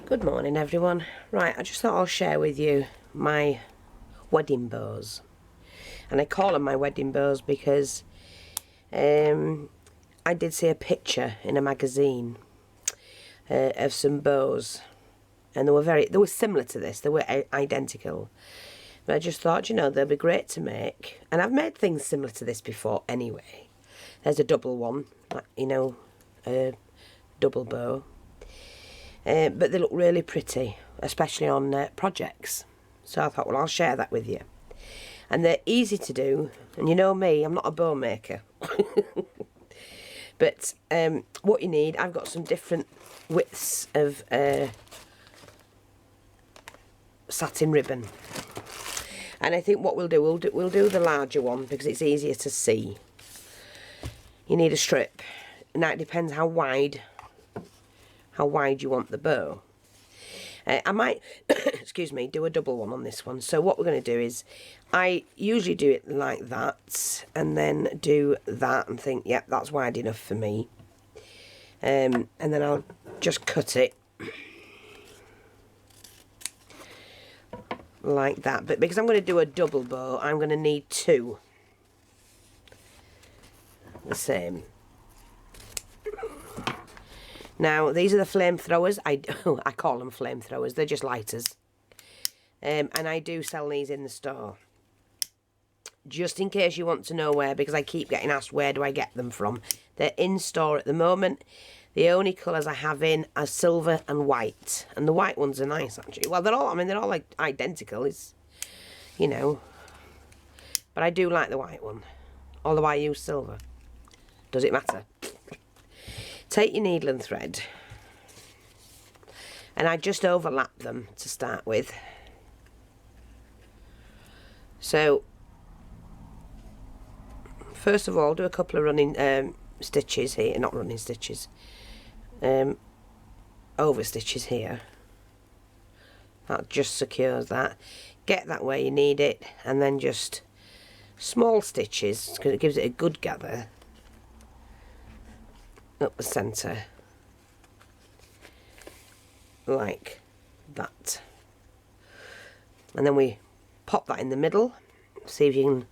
Good morning everyone. Right, I just thought I'll share with you my wedding bows. And I call them my wedding bows because I did see a picture in a magazine of some bows, and they were similar to this, they were identical. But I just thought, you know, they'd be great to make. And I've made things similar to this before anyway. There's a double one, you know, a double bow. But they look really pretty, especially on projects. So I thought, well, I'll share that with you. And they're easy to do. And you know me, I'm not a bow maker. But what you need, I've got some different widths of satin ribbon. And I think what we'll do, we'll do the larger one because it's easier to see. You need a strip. Now it depends how wide you want the bow. I might, excuse me, do a double one on this one. So what we're going to do is, I usually do it like that, and then do that and think, yep, that's wide enough for me. And then I'll just cut it like that. But because I'm going to do a double bow, I'm going to need two the same. Now, these are the flamethrowers. I call them flamethrowers. They're just lighters. And I do sell these in the store. Just in case you want to know where, because I keep getting asked where do I get them from. They're in store at the moment. The only colours I have in are silver and white. And the white ones are nice, actually. Well, they're all like identical. It's, you know. But I do like the white one. Although I use silver. Does it matter? Take your needle and thread, and I just overlap them to start with. So first of all, do a couple of running stitches here, not running stitches, over stitches here. That just secures that. Get that where you need it, and then just small stitches because it gives it a good gather up the centre, like that. And then we pop that in the middle. See if you can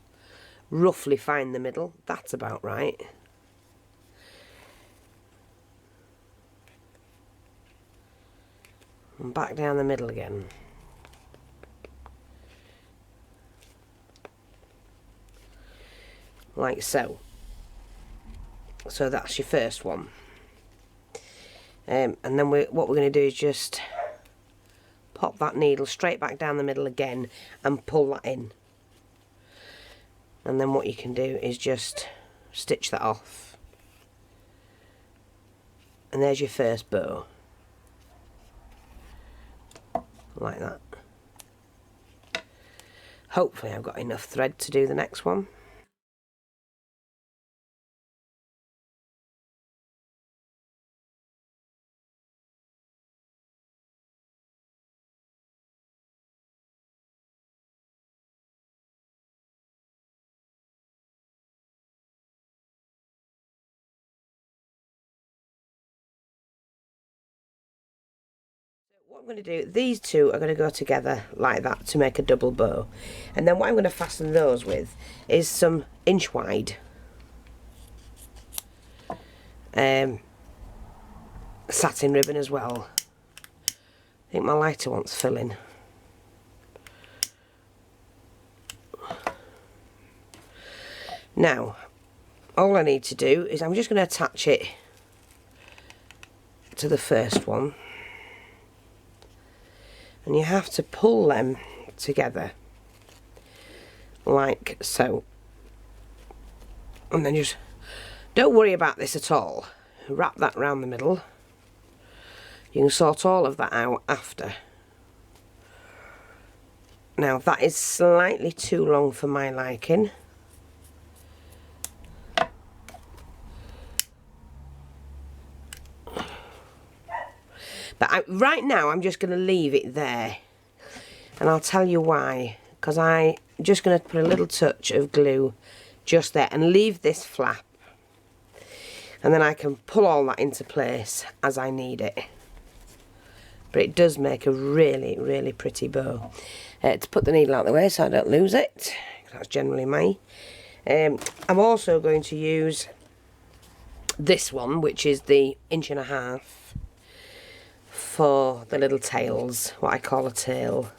roughly find the middle. That's about right. And back down the middle again. Like so. So that's your first one. And then what we're going to do is just pop that needle straight back down the middle again and pull that in. And then what you can do is just stitch that off. And there's your first bow. Like that. Hopefully I've got enough thread to do the next one. What I'm going to do, these two are going to go together like that to make a double bow. And then what I'm going to fasten those with is some inch wide satin ribbon as well. I think my lighter wants filling. Now, all I need to do is I'm just going to attach it to the first one. And you have to pull them together like so. And then just don't worry about this at all. Wrap that round the middle. You can sort all of that out after. Now that is slightly too long for my liking. But right now I'm just going to leave it there, and I'll tell you why. Because I'm just going to put a little touch of glue just there and leave this flap, and then I can pull all that into place as I need it. but it does make a really, really pretty bow. To put the needle out of the way so I don't lose it, that's generally me. I'm also going to use this one, which is the 1.5 inch for the little tails, what I call a tail.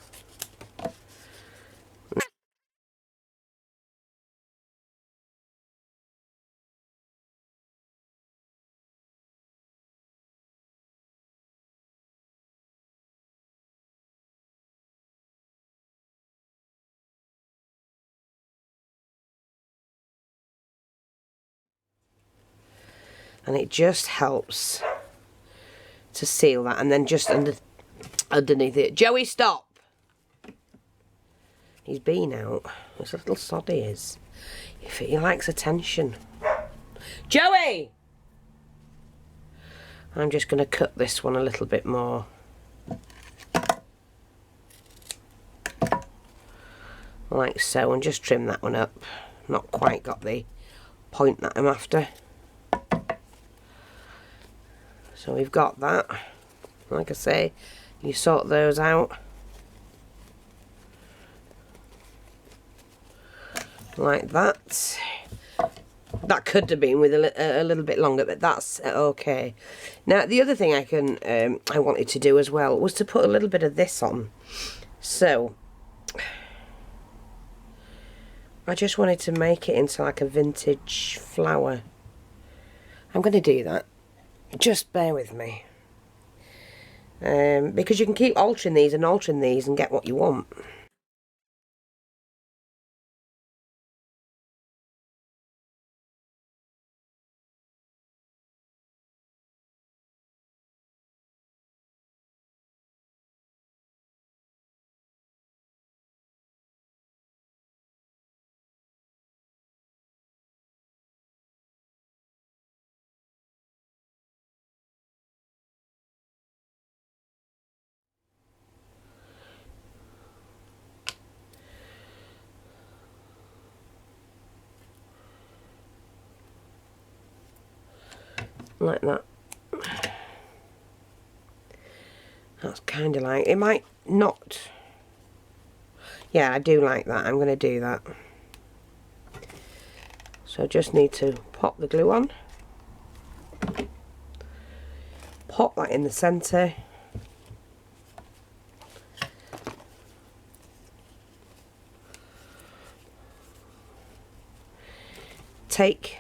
And it just helps to seal that, and then just underneath it. Joey, stop! He's been out. This little sod he is. He likes attention. Joey! I'm just going to cut this one a little bit more. Like so, and just trim that one up. Not quite got the point that I'm after. So we've got that. Like I say, you sort those out. Like that. That could have been with a little bit longer, but that's okay. Now the other thing I wanted to do as well was to put a little bit of this on. So I just wanted to make it into like a vintage flower. I'm going to do that. Just bear with me. Because you can keep altering these and get what you want. Like that. That's kind of like, it might not. Yeah, I do like that. I'm going to do that. So I just need to pop the glue on. Pop that in the centre. Take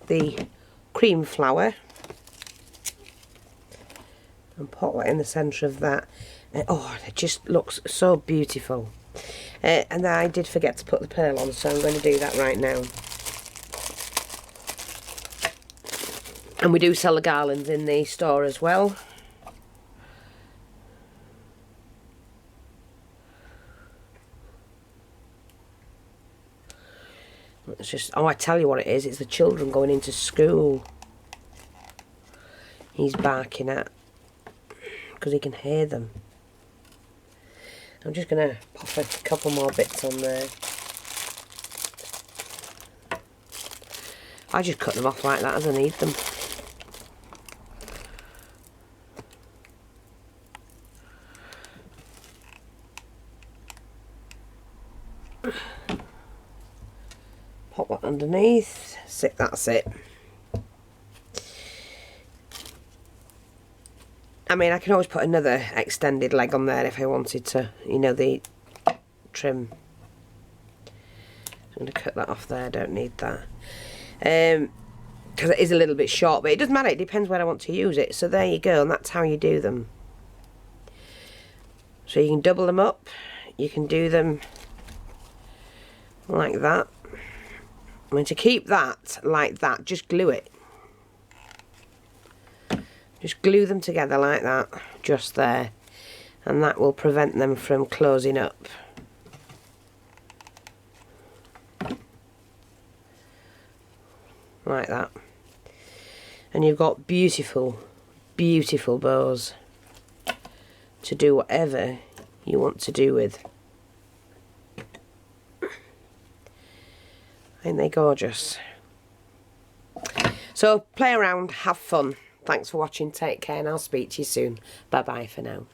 the cream flour and pop that in the centre of that. Oh, it just looks so beautiful. And then I did forget to put the pearl on, so I'm going to do that right now. And we do sell the garlands in the store as well. It's just, oh, I tell you what it is, it's the children going into school. He's barking at, because he can hear them. I'm just going to pop a couple more bits on there. I just cut them off like that as I need them. Pop that underneath. That's it. I mean, I can always put another extended leg on there if I wanted to, you know, the trim. I'm going to cut that off there, I don't need that. Because it is a little bit short, but it doesn't matter, it depends where I want to use it. So there you go, and that's how you do them. So you can double them up, you can do them like that. I mean, to keep that like that, just glue it. Just glue them together like that, just there, and that will prevent them from closing up. Like that. And you've got beautiful, beautiful bows to do whatever you want to do with. Ain't they gorgeous? So play around, have fun. Thanks for watching. Take care and I'll speak to you soon. Bye bye for now.